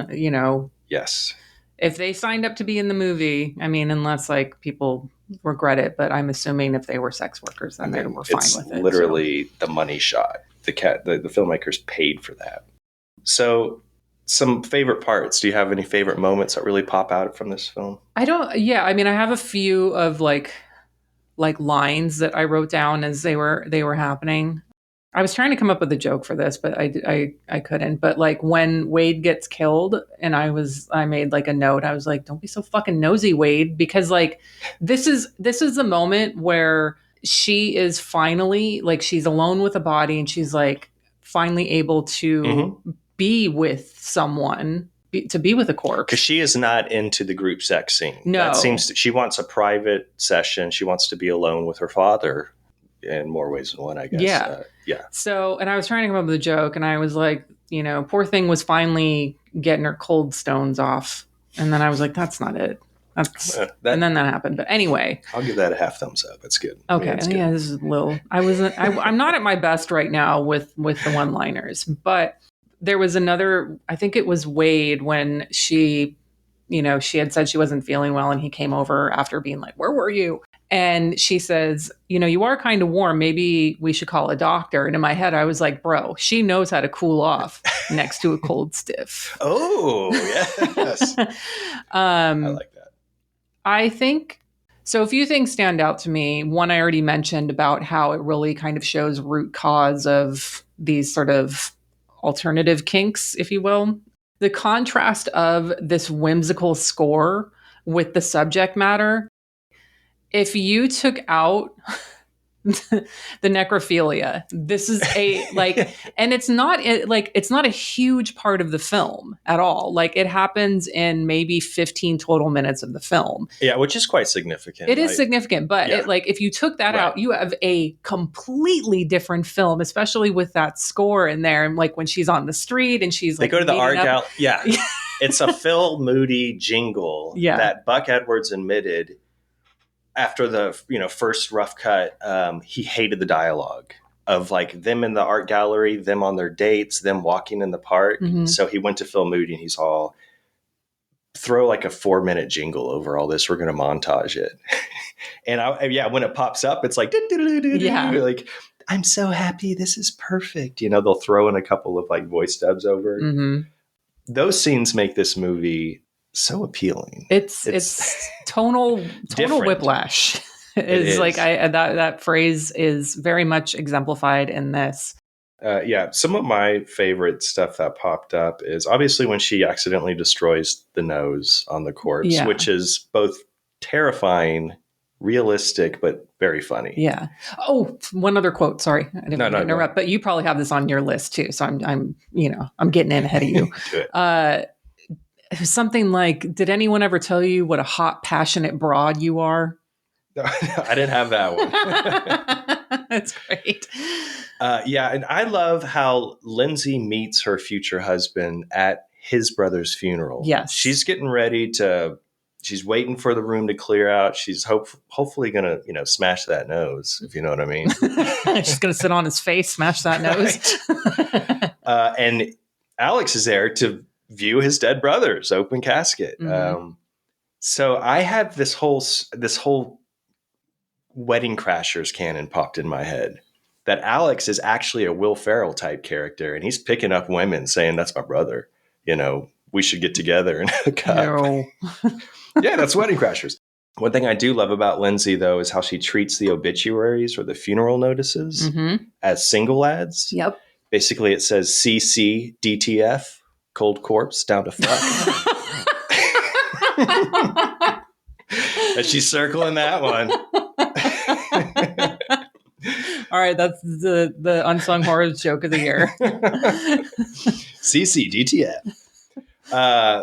S4: Yes.
S5: If they signed up to be in the movie, I mean, unless like people regret it, but I'm assuming if they were sex workers, then they were fine with it.
S4: It's literally the money shot. The filmmakers paid for that. So some favorite parts. Do you have any favorite moments that really pop out from this film?
S5: I have a few of like lines that I wrote down as they were happening. I was trying to come up with a joke for this, but I couldn't. But like when Wade gets killed, and I made like a note. I was like, don't be so fucking nosy, Wade, because like this is the moment where she is finally, like, she's alone with a body, and she's like finally able to be with someone, to be with a corpse.
S4: Because she is not into the group sex scene.
S5: No.
S4: She wants a private session. She wants to be alone with her father in more ways than one, I guess.
S5: Yeah.
S4: Yeah.
S5: So, and I was trying to come up with a joke, and I was like, poor thing was finally getting her cold stones off. And then I was like, that's not it. And then that happened. But anyway,
S4: I'll give that a half thumbs up. It's good.
S5: Okay. Yeah, this is a little, I'm not at my best right now with the one-liners, but there was another, I think it was Wade, when she had said she wasn't feeling well, and he came over after being like, where were you? And she says, you are kind of warm. Maybe we should call a doctor. And in my head, I was like, bro, she knows how to cool off next to a cold stiff.
S4: Oh, yes. I like that.
S5: I think, so a few things stand out to me. One, I already mentioned about how it really kind of shows root cause of these sort of alternative kinks, if you will. The contrast of this whimsical score with the subject matter. If you took out the necrophilia, this is and it's not a huge part of the film at all. Like, it happens in maybe 15 total minutes of the film.
S4: Yeah, which is quite significant.
S5: It is significant, but if you took that out, you have a completely different film, especially with that score in there. And like when she's on the street and she's
S4: they go to the art gallery. Yeah. It's a Phil Moody jingle that Buck Edwards admitted after the first rough cut, he hated the dialogue of like them in the art gallery, them on their dates, them walking in the park.
S5: Mhm.
S4: So he went to Phil Moody and he's all, throw like a 4-minute jingle over all this. We're going to montage it. And when it pops up, it's like,
S5: Yeah.
S4: like, I'm so happy. This is perfect. They'll throw in a couple of like voice dubs over it.
S5: Mhm.
S4: Those scenes make this movie so appealing.
S5: It's tonal
S4: different.
S5: whiplash. Is like that phrase is very much exemplified in this.
S4: Some of my favorite stuff that popped up is obviously when she accidentally destroys the nose on the corpse, which is both terrifying, realistic, but very funny.
S5: Yeah. Oh, one other quote. Sorry, I didn't mean to interrupt,
S4: no.
S5: but you probably have this on your list too. So I'm getting in ahead of you.
S4: Do it.
S5: Something like, did anyone ever tell you what a hot, passionate broad you are?
S4: No, I didn't have that one.
S5: That's great.
S4: And I love how Lindsay meets her future husband at his brother's funeral.
S5: Yes.
S4: She's getting ready she's waiting for the room to clear out. She's hopefully going to, smash that nose, if you know what I mean.
S5: She's going to sit on his face, smash that nose.
S4: And Alex is there to view his dead brother's open casket.
S5: Mm-hmm.
S4: So I have this whole Wedding Crashers canon popped in my head that Alex is actually a Will Ferrell type character, and he's picking up women saying, that's my brother. We should get together and hook up.
S5: No.
S4: Yeah, that's Wedding Crashers. One thing I do love about Lindsay, though, is how she treats the obituaries or the funeral notices as single ads.
S5: Yep.
S4: Basically, it says CC DTF, cold corpse, down to fuck. And she's circling that one.
S5: All right, that's the unsung horror joke of the year.
S4: CC DTF.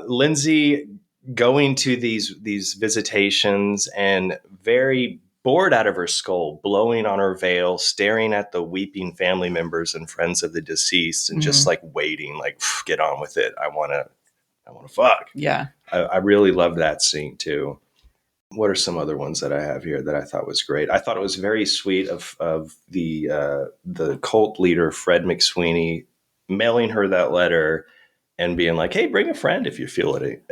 S4: Lindsay going to these visitations and very bored out of her skull, blowing on her veil, staring at the weeping family members and friends of the deceased, and just like waiting, like, get on with it. I want to fuck.
S5: Yeah.
S4: I really love that scene too. What are some other ones that I have here that I thought was great? I thought it was very sweet of the cult leader, Fred McSweeney, mailing her that letter and being like, hey, bring a friend if you feel it,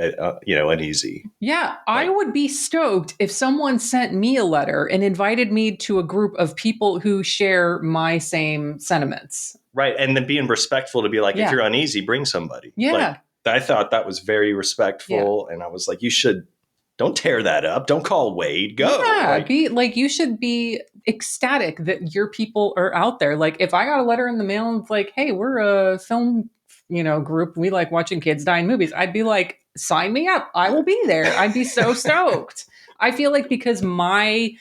S4: uneasy.
S5: Yeah, I would be stoked if someone sent me a letter and invited me to a group of people who share my same sentiments.
S4: Right. And then being respectful to be like, if you're uneasy, bring somebody.
S5: Yeah.
S4: Like, I thought that was very respectful. Yeah. And I was like, don't tear that up. Don't call Wade. Go.
S5: Yeah, you should be ecstatic that your people are out there. Like, if I got a letter in the mail and it's like, hey, we're a film, group. We like watching kids die in movies. I'd be like, sign me up. I will be there. I'd be so stoked. I feel like because my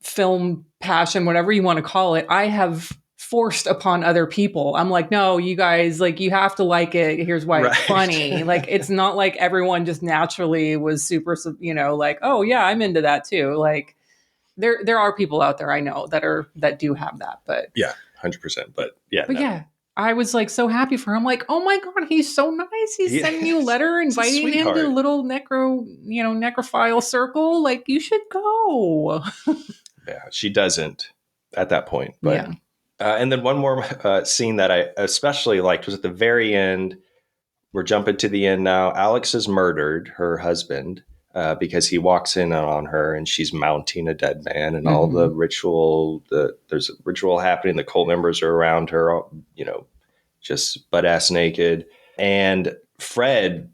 S5: film passion, whatever you want to call it, I have forced upon other people. I'm like, no, you guys, like, you have to like it. Here's why it's funny. Like, it's not like everyone just naturally was super, like, oh yeah, I'm into that too. Like, there are people out there I know that do have that, but
S4: yeah, 100%. But
S5: yeah, I was like so happy for him. Like, oh my God, he's so nice. He's sending you a letter inviting him to a little necrophile circle. Like, you should go.
S4: Yeah, she doesn't at that point, but. Yeah. And then one more scene that I especially liked was at the very end. We're jumping to the end now. Alex is murdered, her husband, because he walks in on her and she's mounting a dead man and all the ritual. There's a ritual happening. The cult members are around her, just butt ass naked. And Fred,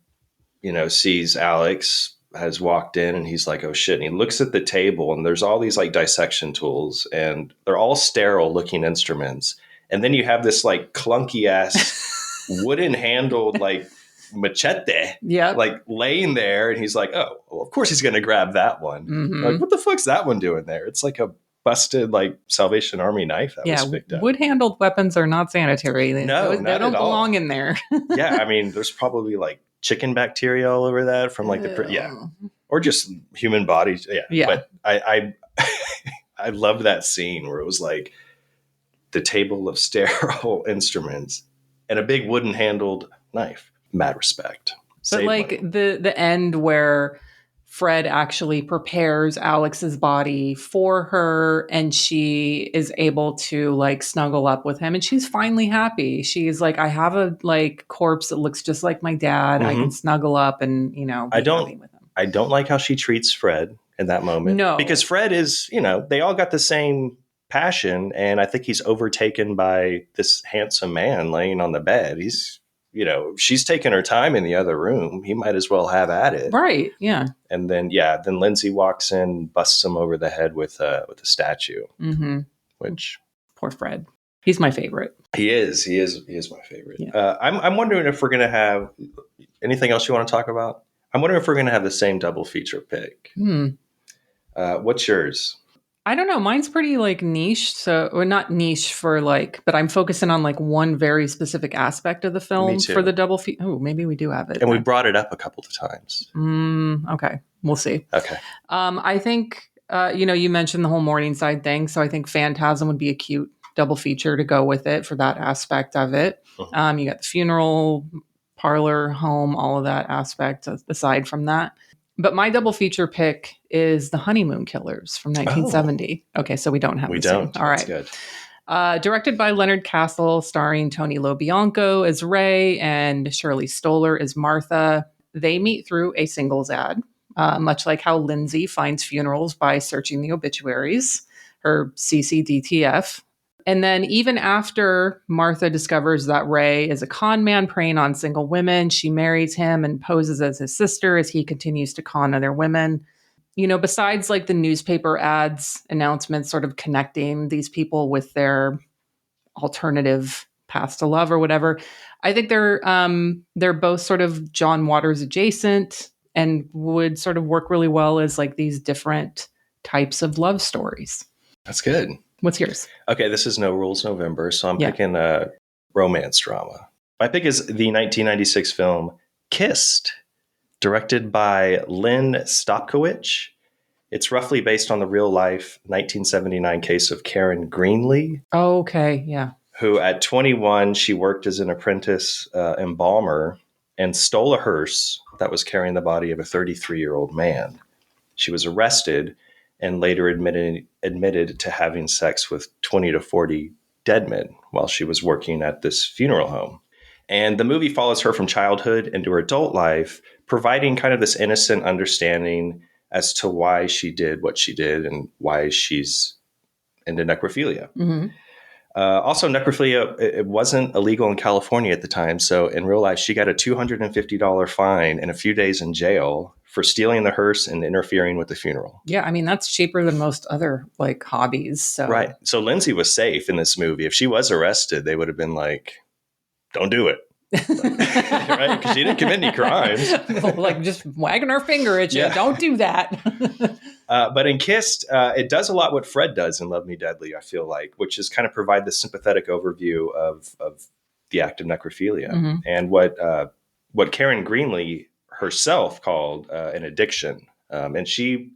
S4: sees Alex has walked in and he's like, oh shit. And he looks at the table and there's all these like dissection tools and they're all sterile looking instruments. And then you have this like clunky ass wooden handled like machete, like laying there. And he's like, oh, well, of course he's going to grab that one. Like, what the fuck's that one doing there? It's like a busted like Salvation Army knife that was picked up.
S5: Wood handled weapons are not sanitary. They don't belong in there.
S4: Yeah. I mean, there's probably like chicken bacteria all over that from like or just human bodies. Yeah. But I loved that scene where it was like the table of sterile instruments and a big wooden handled knife. Mad respect.
S5: But like the end where Fred actually prepares Alex's body for her, and she is able to like snuggle up with him, and she's finally happy. She's like, I have a like corpse that looks just like my dad. I can snuggle up and, you know, be happy with him.
S4: I don't like how she treats Fred in that moment.
S5: No.
S4: Because Fred is, you know, they all got the same passion, and I think he's overtaken by this handsome man laying on the bed. He's, you know, she's taking her time in the other room. He might as well have at it.
S5: Right. Yeah.
S4: And then, then Lindsay walks in, busts him over the head with a statue, which
S5: poor Fred. He's my favorite.
S4: He is my favorite.
S5: Yeah.
S4: I'm wondering if we're going to have anything else you want to talk about. I'm wondering if we're going to have the same double feature pick. What's yours?
S5: I don't know. Mine's pretty like niche. So, or not niche for like, but I'm focusing on like one very specific aspect of the film for the double feature. Oh, maybe we do have it.
S4: And we brought it up a couple of times.
S5: Okay. We'll see.
S4: Okay.
S5: I think, you know, you mentioned the whole Morningside thing. So I think Phantasm would be a cute double feature to go with it for that aspect of it. You got the funeral parlor, home, all of that aspect aside from that. But my double feature pick is The Honeymoon Killers from 1970. Okay, so we don't have
S4: We
S5: the same.
S4: don't.
S5: All right.
S4: That's good.
S5: Directed by Leonard Castle, starring Tony LoBianco as Ray and Shirley Stoller as Martha. They meet through a singles ad, much like how Lindsay finds funerals by searching the obituaries, her CCDTF. And then even after Martha discovers that Ray is a con man preying on single women, she marries him and poses as his sister as he continues to con other women. You know, besides like the newspaper ads, announcements sort of connecting these people with their alternative paths to love or whatever, I think they're both sort of John Waters adjacent and would sort of work really well as like these different types of love stories.
S4: That's good.
S5: What's yours?
S4: Okay, this is No Rules November, so I'm picking a romance drama. My pick is the 1996 film Kissed, directed by Lynn Stopkowicz. It's roughly based on the real-life 1979 case of Karen Greenlee.
S5: Oh, okay, yeah.
S4: Who at 21, she worked as an apprentice embalmer and stole a hearse that was carrying the body of a 33-year-old man. She was arrested and later admitted to having sex with 20 to 40 dead men while she was working at this funeral home. And the movie follows her from childhood into her adult life, providing kind of this innocent understanding as to why she did what she did and why she's into necrophilia. Also, necrophilia, it wasn't illegal in California at the time. So in real life, she got a $250 fine and a few days in jail for stealing the hearse and interfering with the funeral.
S5: Yeah, I mean, that's cheaper than most other like hobbies. So.
S4: Right. So Lindsay was safe in this movie. If she was arrested, they would have been like, don't do it. Right? Because she didn't commit any crimes.
S5: Like just wagging her finger at you. Yeah. Don't do that.
S4: But in Kissed, it does a lot what Fred does in Love Me Deadly, I feel like, which is kind of provide the sympathetic overview of the act of necrophilia and what Karen Greenlee herself called an addiction. And she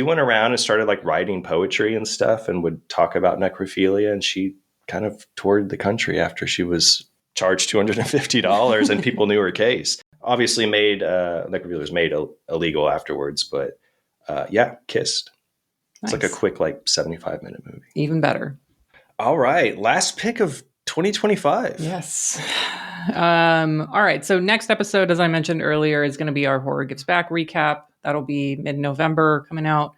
S4: went around and started like writing poetry and stuff and would talk about necrophilia. And she kind of toured the country after she was charged $250 and people knew her case. Obviously necrophilia was made illegal afterwards, but Kissed. It's like a quick, like 75-minute movie.
S5: Even better.
S4: All right. Last pick of 2025.
S5: Yes. All right. So next episode, as I mentioned earlier, is going to be our Horror Gives Back recap. That'll be mid-November coming out.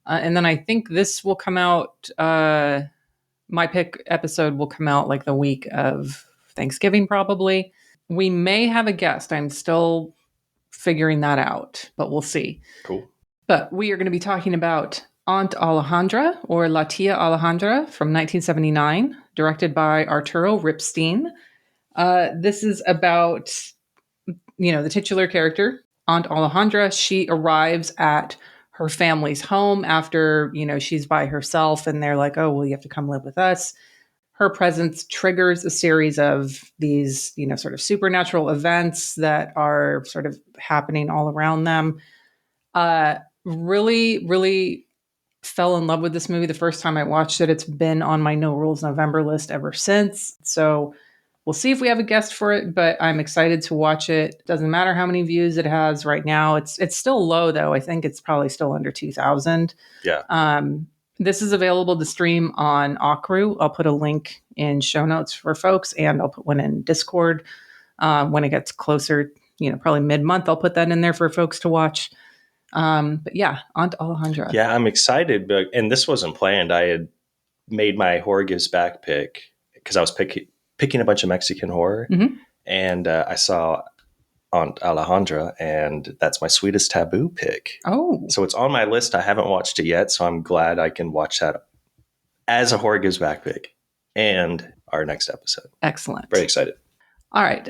S5: And then I think this will come out, my pick episode will come out like the week of Thanksgiving, probably. We may have a guest. I'm still figuring that out, but we'll see.
S4: Cool. But
S5: we are going to be talking about Aunt Alejandra, or La Tia Alejandra, from 1979, directed by Arturo Ripstein. This is about, the titular character, Aunt Alejandra. She arrives at her family's home after, she's by herself, and they're like, oh, well, you have to come live with us. Her presence triggers a series of these, sort of supernatural events that are sort of happening all around them. Really, really fell in love with this movie the first time I watched it. It's been on my No Rules November list ever since. So We'll see if we have a guest for it, but I'm excited to watch it. Doesn't matter how many views it has right now. It's still low though. I think it's probably still under 2,000.
S4: Yeah.
S5: This is available to stream on Akru. I'll put a link in show notes for folks, and I'll put one in Discord when it gets closer. Probably mid-month. I'll put that in there for folks to watch. But yeah, on to Alejandra.
S4: Yeah, I'm excited. And this wasn't planned. I had made my Horror Gives Back pick because I was picking a bunch of Mexican horror.
S5: Mm-hmm.
S4: And I saw Aunt Alejandra, and that's my Sweetest Taboo pick.
S5: Oh.
S4: So it's on my list. I haven't watched it yet, so I'm glad I can watch that as a Horror Gives Back pick and our next episode.
S5: Excellent.
S4: Very excited.
S5: All right.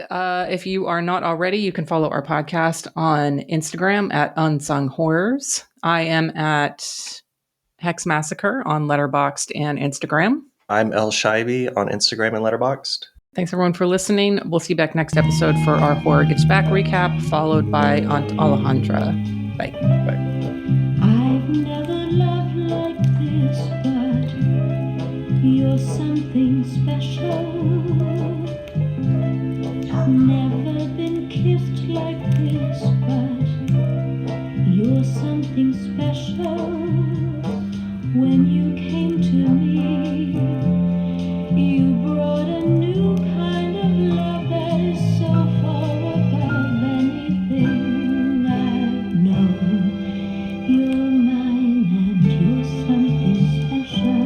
S5: If you are not already, you can follow our podcast on Instagram at Unsung Horrors. I am at Hex Massacre on Letterboxd and Instagram.
S4: I'm El Schibi on Instagram and Letterboxd.
S5: Thanks everyone for listening. We'll see you back next episode for our Horror Gets Back recap, followed by Aunt Alejandra. Bye.
S4: Bye.
S8: I've never loved like this, but you're something special. Never been kissed like this, but you're something special. When you came to me, you brought a new kind of love that is so far above anything I've known. You're mine and you're something special.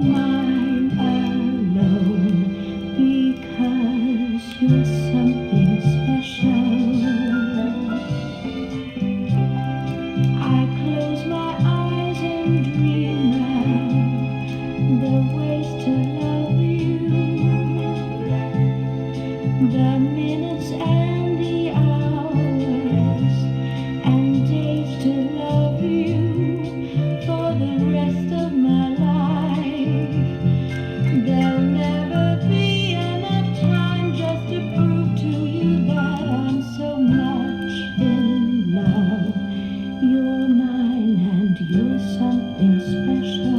S8: Mine alone, because you're something special. I close my eyes and dream of the ways to love you, the minutes and the hours and days to love you for the rest of my life. There'll never be enough time just to prove to you that I'm so much in love. You're mine and you're something special.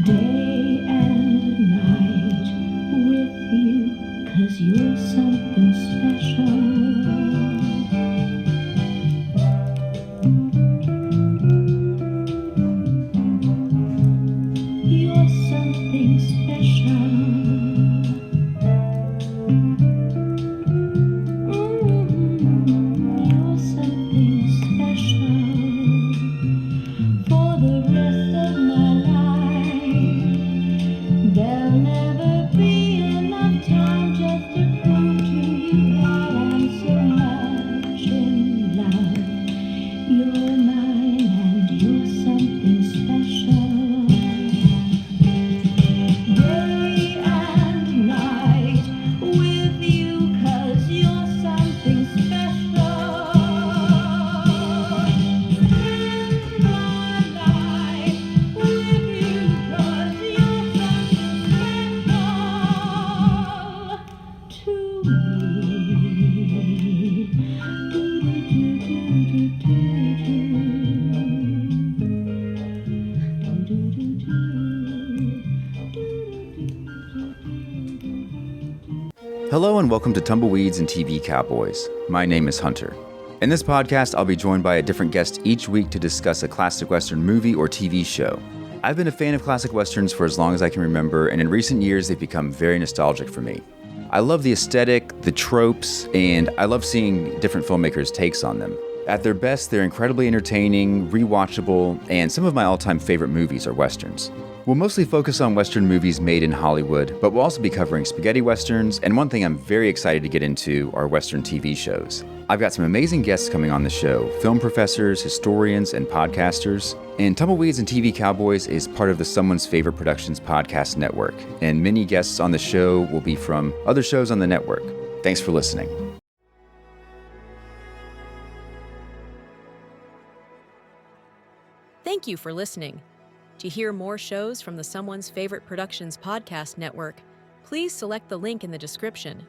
S8: Day and night with you, 'cause you're something special. You're something special. You're something special. For the rest of my life, there'll never be enough time just to prove to you that I'm so much in love. You're mine and you're something special. Day and night with you, 'cause you're something special. Spend my life with you, 'cause you're something special to me.
S9: Hello and welcome to Tumbleweeds and TV Cowboys. My name is Hunter. In this podcast, I'll be joined by a different guest each week to discuss a classic Western movie or TV show. I've been a fan of classic Westerns for as long as I can remember, and in recent years, they've become very nostalgic for me. I love the aesthetic, the tropes, and I love seeing different filmmakers' takes on them. At their best, they're incredibly entertaining, rewatchable, and some of my all-time favorite movies are Westerns. We'll mostly focus on Western movies made in Hollywood, but we'll also be covering spaghetti Westerns, and one thing I'm very excited to get into are Western TV shows. I've got some amazing guests coming on the show, film professors, historians, and podcasters. And Tumbleweeds and TV Cowboys is part of the Someone's Favorite Productions podcast network, and many guests on the show will be from other shows on the network. Thanks for listening.
S10: Thank you for listening. To hear more shows from the Someone's Favorite Productions podcast network, please select the link in the description